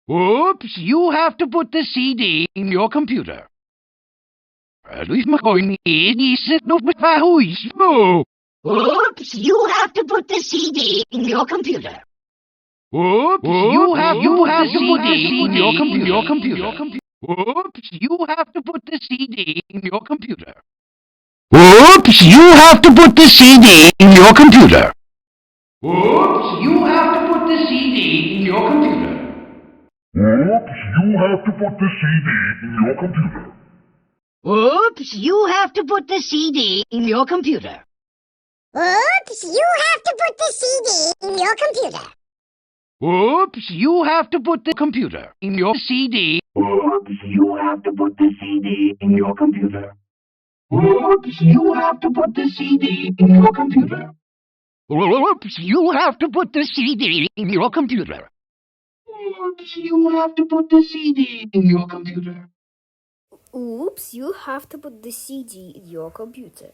Oops, you have to put the CD in your computer. Oops, you have to put the CD in your computer. Oops, you have to put the CD in your computer. Oops, you have to put the CD in your computer. Oops, you have to put the CD in your computer. Oops, you have to put the CD in your computer. Oops, you have to put the CD in your computer. Oops, you have to put the CD in your computer. Oops, you have to put the CD in your computer. Oops, you have to put the computer in your CD. Oops, you have to put the CD in your computer. Oops, you have to put the CD in your computer. Oops, you have to put the CD in your computer. Oops, you have to put the CD in your computer. Oops, you have to put the CD in your computer.